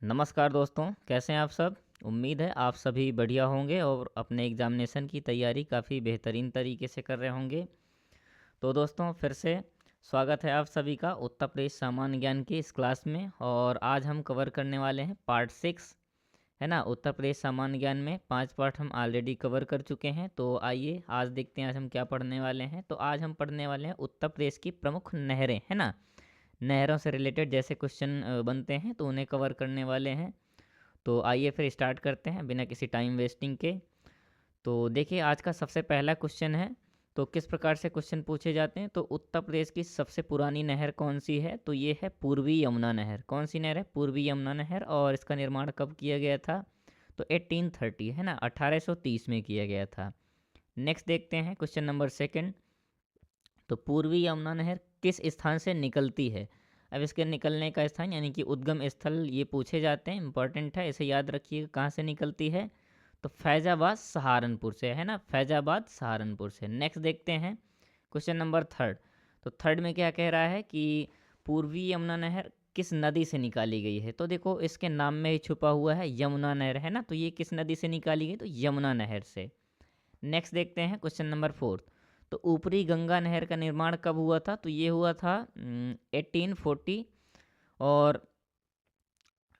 नमस्कार दोस्तों, कैसे हैं आप सब। उम्मीद है आप सभी बढ़िया होंगे और अपने एग्जामिनेशन की तैयारी काफ़ी बेहतरीन तरीके से कर रहे होंगे। तो दोस्तों फिर से स्वागत है आप सभी का उत्तर प्रदेश सामान्य ज्ञान की इस क्लास में। और आज हम कवर करने वाले हैं पार्ट 6, है ना। उत्तर प्रदेश सामान्य ज्ञान में 5 पार्ट हम ऑलरेडी कवर कर चुके हैं। तो आइए आज देखते हैं आज हम क्या पढ़ने वाले हैं। तो आज हम पढ़ने वाले हैं उत्तर प्रदेश की प्रमुख नहरें, है ना। नहरों से रिलेटेड जैसे क्वेश्चन बनते हैं तो उन्हें कवर करने वाले हैं। तो आइए फिर स्टार्ट करते हैं बिना किसी टाइम वेस्टिंग के। तो देखिए आज का सबसे पहला क्वेश्चन है। तो किस प्रकार से क्वेश्चन पूछे जाते हैं। तो उत्तर प्रदेश की सबसे पुरानी नहर कौन सी है। तो ये है पूर्वी यमुना नहर। कौन सी नहर है। पूर्वी यमुना नहर। और इसका निर्माण कब किया गया था। तो 1830, है ना, 1830 में किया गया था। नेक्स्ट देखते हैं क्वेश्चन नंबर सेकंड। तो पूर्वी यमुना नहर किस स्थान से निकलती है। अब इसके निकलने का स्थान यानी कि उद्गम स्थल ये पूछे जाते हैं, इंपॉर्टेंट है, इसे याद रखिए कहाँ से निकलती है। तो फैजाबाद सहारनपुर से, है ना, फैजाबाद सहारनपुर से। नेक्स्ट देखते हैं क्वेश्चन नंबर थर्ड। तो थर्ड में क्या कह रहा है कि पूर्वी यमुना नहर किस नदी से निकाली गई है। तो देखो इसके नाम में ही छुपा हुआ है यमुना नहर, है ना। तो ये किस नदी से निकाली गई। तो यमुना नहर से। नेक्स्ट देखते हैं क्वेश्चन नंबर फोर्थ। तो ऊपरी गंगा नहर का निर्माण कब हुआ था। तो ये हुआ था 1840 और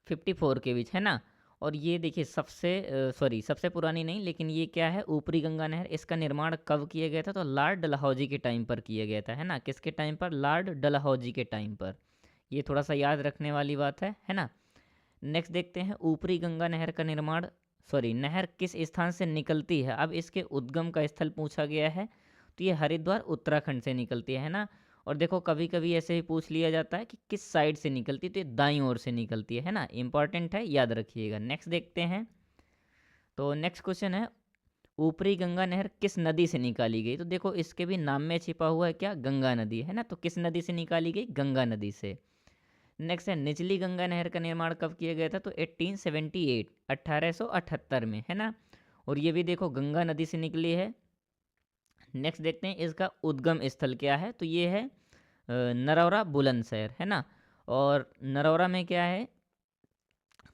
54 के बीच, है ना। और ये देखिए सबसे पुरानी नहीं, लेकिन ये क्या है, ऊपरी गंगा नहर, इसका निर्माण कब किया गया था। तो लॉर्ड डलहौजी के टाइम पर किया गया था, है ना। किसके टाइम पर। लॉर्ड डलहौजी के टाइम पर। ये थोड़ा सा याद रखने वाली बात है ना। नेक्स्ट देखते हैं ऊपरी गंगा नहर का निर्माण नहर किस स्थान से निकलती है। अब इसके उद्गम का स्थल पूछा गया है। तो ये हरिद्वार उत्तराखंड से निकलती है ना। और देखो कभी कभी ऐसे ही पूछ लिया जाता है कि किस साइड से निकलती है। तो ये दाईं ओर से निकलती है ना। इंपॉर्टेंट है, याद रखिएगा। नेक्स्ट देखते हैं। तो नेक्स्ट क्वेश्चन है ऊपरी गंगा नहर किस नदी से निकाली गई। तो देखो इसके भी नाम में छिपा हुआ है क्या, गंगा नदी, है ना। तो किस नदी से निकाली गई, गंगा नदी से। नेक्स्ट है निचली गंगा नहर का निर्माण कब किया गया था। तो 1878, 1878 में, है ना। और ये भी देखो गंगा नदी से निकली है। नेक्स्ट देखते हैं इसका उद्गम स्थल क्या है। तो ये है नरौरा बुलंदशहर, है ना। और नरौरा में क्या है,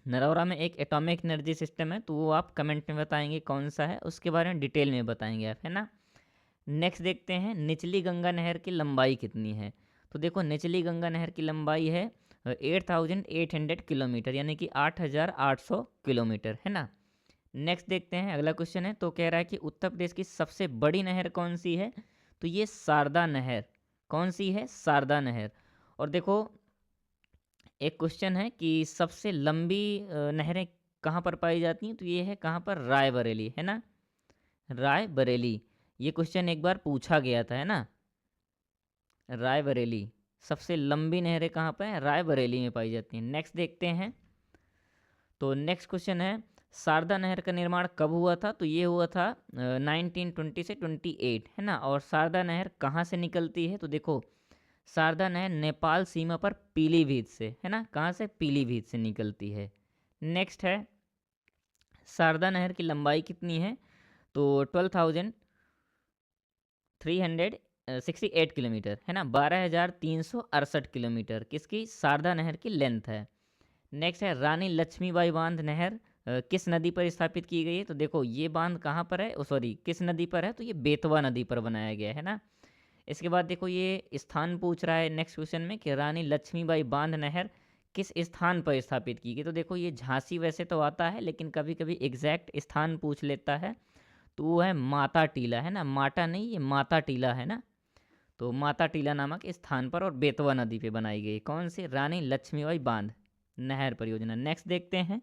नरौरा में एक एटॉमिक एनर्जी सिस्टम है। तो वो आप कमेंट में बताएंगे कौन सा है, उसके बारे में डिटेल में बताएंगे आप, है ना। नेक्स्ट देखते हैं निचली गंगा नहर की लंबाई कितनी है। तो देखो निचली गंगा नहर की लंबाई है 8800 किलोमीटर, यानी कि 8800 किलोमीटर, है ना। नेक्स्ट देखते हैं अगला क्वेश्चन है। तो कह रहा है कि उत्तर प्रदेश की सबसे बड़ी नहर कौन सी है। तो ये शारदा नहर। कौन सी है, शारदा नहर। और देखो एक क्वेश्चन है कि सबसे लंबी नहरें कहाँ पर पाई जाती हैं। तो ये है कहाँ पर, रायबरेली, है ना, रायबरेली। ये क्वेश्चन एक बार पूछा गया था, है ना। रायबरेली, सबसे लंबी नहरें कहाँ पर हैं, रायबरेली में पाई जाती हैं। नेक्स्ट देखते हैं। तो नेक्स्ट क्वेश्चन है शारदा नहर का निर्माण कब हुआ था। तो ये हुआ था 1920 से 28, है ना। और शारदा नहर कहाँ से निकलती है। तो देखो शारदा नहर नेपाल सीमा पर पीलीभीत से, है ना, कहाँ से, पीलीभीत से निकलती है। नेक्स्ट है शारदा नहर की लंबाई कितनी है। तो 12,368 किलोमीटर, है ना, 12,368 किलोमीटर किसकी, शारदा नहर की लेंथ है। नेक्स्ट है रानी लक्ष्मीबाई बांध नहर किस नदी पर स्थापित की गई है। तो देखो ये बांध कहाँ पर है, किस नदी पर है। तो ये बेतवा नदी पर बनाया गया है ना। इसके बाद देखो ये स्थान पूछ रहा है नेक्स्ट क्वेश्चन में कि रानी लक्ष्मीबाई बांध नहर किस स्थान पर स्थापित की गई। तो देखो ये झांसी वैसे तो आता है, लेकिन कभी कभी एग्जैक्ट स्थान पूछ लेता है। तो वो है माता टीला, है ना, माटा नहीं, ये माता टीला है ना। तो माता टीला नामक स्थान पर और बेतवा नदी पे बनाई गई कौन सी, रानी लक्ष्मीबाई बांध नहर परियोजना। नेक्स्ट देखते हैं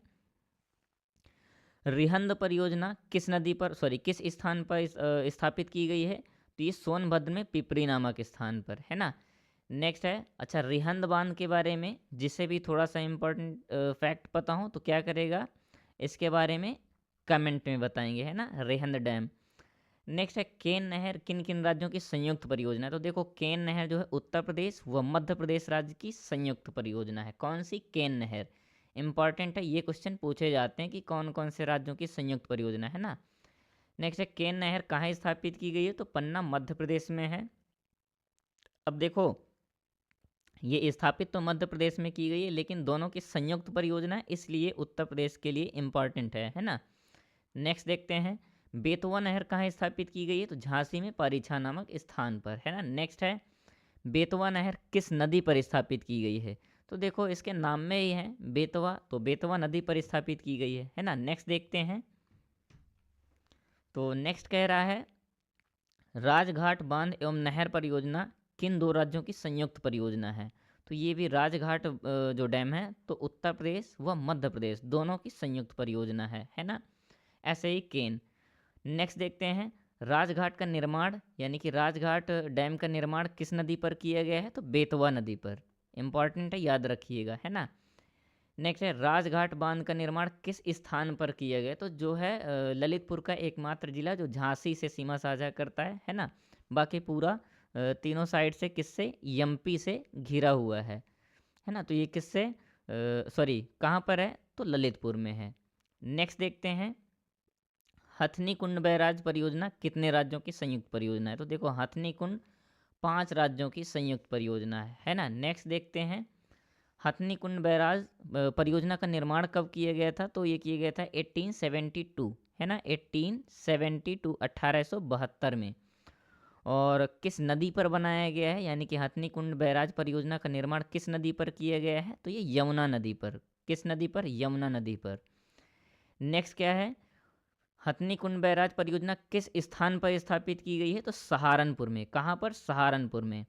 रिहंद परियोजना किस नदी पर, किस स्थान पर स्थापित की गई है। तो ये सोनभद्र में पिपरी नामक स्थान पर, है ना। नेक्स्ट है अच्छा रिहंद बांध के बारे में, जिसे भी थोड़ा सा इम्पोर्टेंट फैक्ट पता हो तो क्या करेगा, इसके बारे में कमेंट में बताएंगे, है ना, रिहंद डैम। नेक्स्ट है केन नहर किन किन राज्यों की संयुक्त परियोजना है। तो देखो केन नहर जो है उत्तर प्रदेश व मध्य प्रदेश राज्य की संयुक्त परियोजना है। कौन सी, केन नहर। इंपॉर्टेंट है, ये क्वेश्चन पूछे जाते हैं कि कौन कौन से राज्यों की संयुक्त परियोजना है ना। नेक्स्ट है केन नहर कहाँ स्थापित की गई है। तो पन्ना मध्य प्रदेश में है। अब देखो ये स्थापित तो मध्य प्रदेश में की गई है, लेकिन दोनों की संयुक्त परियोजना है, इसलिए उत्तर प्रदेश के लिए इम्पॉर्टेंट है ना। नेक्स्ट देखते हैं, बेतवा नहर कहाँ स्थापित की गई है, तो झांसी में पारीछा नामक स्थान पर, है ना। नेक्स्ट है, बेतवा नहर किस नदी पर स्थापित की गई है, तो देखो इसके नाम में ही है बेतवा, तो बेतवा नदी पर स्थापित की गई है ना। नेक्स्ट देखते हैं, तो नेक्स्ट कह रहा है, राजघाट बांध एवं नहर परियोजना किन दो राज्यों की संयुक्त परियोजना है, तो ये भी राजघाट जो डैम है तो उत्तर प्रदेश व मध्य प्रदेश दोनों की संयुक्त परियोजना है ना। ऐसे ही केन। नेक्स्ट देखते हैं, राजघाट का निर्माण यानी कि राजघाट डैम का निर्माण किस नदी पर किया गया है, तो बेतवा नदी पर। इंपॉर्टेंट है, याद रखिएगा, है ना। नेक्स्ट है, राजघाट बांध का निर्माण किस स्थान पर किया गया, तो जो है ललितपुर का एकमात्र जिला जो झांसी से सीमा साझा करता है ना। बाकी पूरा तीनों साइड से किससे, एमपी से घिरा हुआ है ना। तो ये किससे, सॉरी कहाँ पर है, तो ललितपुर में है। नेक्स्ट देखते हैं, हथनी कुंड बैराज परियोजना कितने राज्यों की संयुक्त परियोजना है, तो देखो हथनी कुंड 5 राज्यों की संयुक्त परियोजना है ना। नेक्स्ट देखते हैं, हथनी कुंड बैराज परियोजना का निर्माण कब किया गया था, तो ये किया गया था 1872, है ना, 1872 1872 में। और किस नदी पर बनाया गया है, यानी कि हथनी कुंड बैराज परियोजना का निर्माण किस नदी पर किया गया है, तो ये यमुना नदी पर। किस नदी पर, यमुना नदी पर। नेक्स्ट क्या है, हथनी कुंड बैराज परियोजना किस स्थान पर स्थापित की गई है, तो सहारनपुर में। कहाँ पर, सहारनपुर में।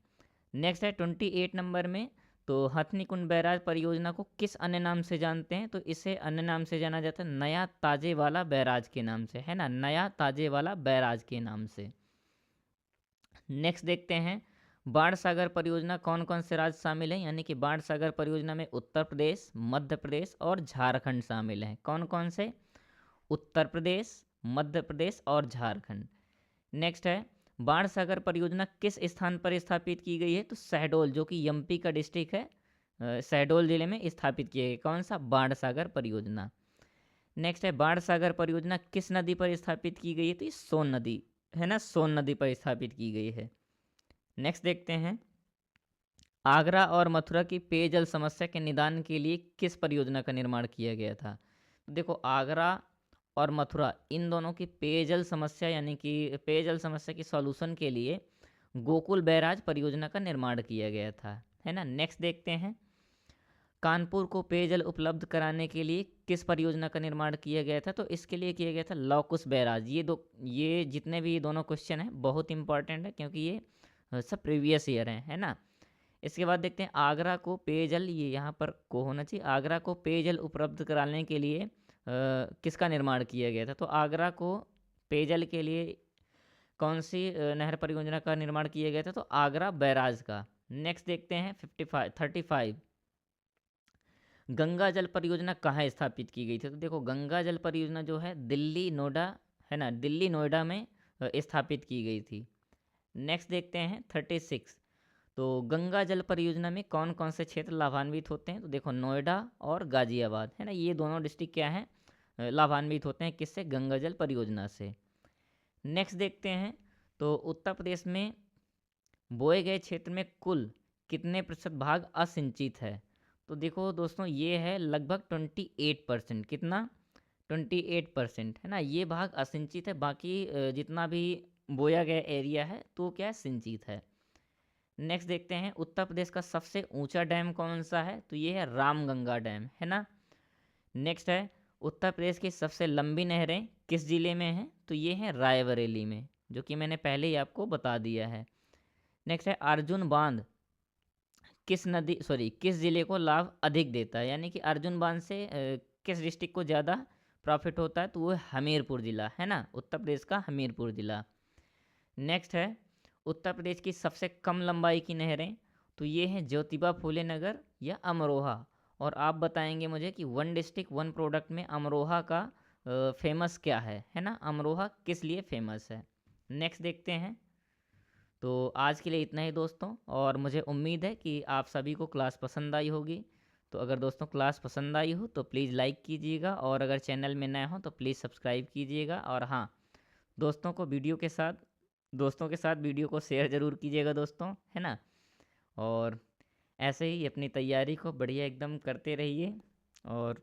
नेक्स्ट है 28 नंबर में, तो हथनी कुंड बैराज परियोजना को किस अन्य नाम से जानते हैं, तो इसे अन्य नाम से जाना जाता है नया ताजे वाला बैराज के नाम से, है ना, नया ताजे वाला बैराज के नाम से। नेक्स्ट देखते हैं, बाढ़ सागर परियोजना कौन कौन से राज्य शामिल हैं, यानी कि बाढ़ सागर परियोजना में उत्तर प्रदेश, मध्य प्रदेश और झारखंड शामिल हैं। कौन कौन से, उत्तर प्रदेश, मध्य प्रदेश और झारखंड। नेक्स्ट है, बाण सागर परियोजना किस स्थान पर स्थापित की गई है, तो शहडोल, जो कि एमपी का डिस्ट्रिक्ट है, शहडोल जिले में स्थापित किया गया। कौन सा, बाण सागर परियोजना। नेक्स्ट है, बाण सागर परियोजना किस नदी पर स्थापित की गई है, तो ये सोन नदी, है ना, सोन नदी पर स्थापित की गई है। नेक्स्ट देखते हैं, आगरा और मथुरा की पेयजल समस्या के निदान के लिए किस परियोजना का निर्माण किया गया था, तो देखो आगरा और मथुरा इन दोनों की पेयजल समस्या यानी कि पेयजल समस्या की सॉल्यूशन के लिए गोकुल बैराज परियोजना का निर्माण किया गया था, है ना। नेक्स्ट देखते हैं, कानपुर को पेयजल उपलब्ध कराने के लिए किस परियोजना का निर्माण किया गया था, तो इसके लिए किया गया था लौकुश बैराज। ये जितने भी दोनों क्वेश्चन हैं बहुत इंपॉर्टेंट है, क्योंकि ये सब प्रीवियस ईयर हैं, है ना। इसके बाद देखते हैं, आगरा को पेयजल, ये यहाँ पर को होना चाहिए, आगरा को पेयजल उपलब्ध कराने के लिए किसका निर्माण किया गया था, तो आगरा को पेयजल के लिए कौन सी नहर परियोजना का निर्माण किया गया था, तो आगरा बैराज का। नेक्स्ट देखते हैं 35 गंगा जल परियोजना कहाँ स्थापित की गई थी, तो देखो गंगा जल परियोजना जो है दिल्ली नोएडा, है ना, दिल्ली नोएडा में स्थापित की गई थी। नेक्स्ट देखते हैं 36, तो गंगा जल परियोजना में कौन कौन से क्षेत्र लाभान्वित होते हैं, तो देखो नोएडा और गाजियाबाद, है ना, ये दोनों डिस्ट्रिक्ट क्या हैं, लाभान्वित होते हैं किससे, गंगा जल परियोजना से। नेक्स्ट देखते हैं, तो उत्तर प्रदेश में बोए गए क्षेत्र में कुल कितने प्रतिशत भाग असिंचित है, तो देखो दोस्तों ये है लगभग 28%। कितना, 28%, है ना, ये भाग असिंचित है। बाकी जितना भी बोया गया एरिया है तो क्या सिंचित है। नेक्स्ट देखते हैं, उत्तर प्रदेश का सबसे ऊंचा डैम कौन सा है, तो ये है रामगंगा डैम, है ना। नेक्स्ट है, उत्तर प्रदेश की सबसे लंबी नहरें किस जिले में हैं, तो ये हैं रायबरेली में, जो कि मैंने पहले ही आपको बता दिया है। नेक्स्ट है, अर्जुन बांध किस जिले को लाभ अधिक देता है, यानी कि अर्जुन बांध से किस डिस्ट्रिक्ट को ज़्यादा प्रॉफिट होता है, तो वो है हमीरपुर जिला, है ना, उत्तर प्रदेश का हमीरपुर जिला। नेक्स्ट है, उत्तर प्रदेश की सबसे कम लंबाई की नहरें, तो ये हैं ज्योतिबा फूले नगर या अमरोहा। और आप बताएंगे मुझे कि वन डिस्ट्रिक्ट वन प्रोडक्ट में अमरोहा का फेमस क्या है ना, अमरोहा किस लिए फेमस है। नेक्स्ट देखते हैं, तो आज के लिए इतना ही दोस्तों, और मुझे उम्मीद है कि आप सभी को क्लास पसंद आई होगी। तो अगर दोस्तों क्लास पसंद आई हो तो प्लीज़ लाइक कीजिएगा, और अगर चैनल में नए हो तो प्लीज़ सब्सक्राइब कीजिएगा। और हाँ, दोस्तों के साथ वीडियो को शेयर ज़रूर कीजिएगा दोस्तों, है ना। और ऐसे ही अपनी तैयारी को बढ़िया एकदम करते रहिए और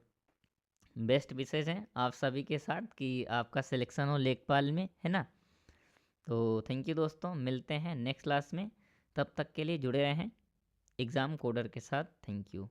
बेस्ट विशेष हैं आप सभी के साथ कि आपका सिलेक्शन हो लेखपाल में, है ना। तो थैंक यू दोस्तों, मिलते हैं नेक्स्ट क्लास में। तब तक के लिए जुड़े रहें एग्ज़ाम कोडर के साथ। Thank you.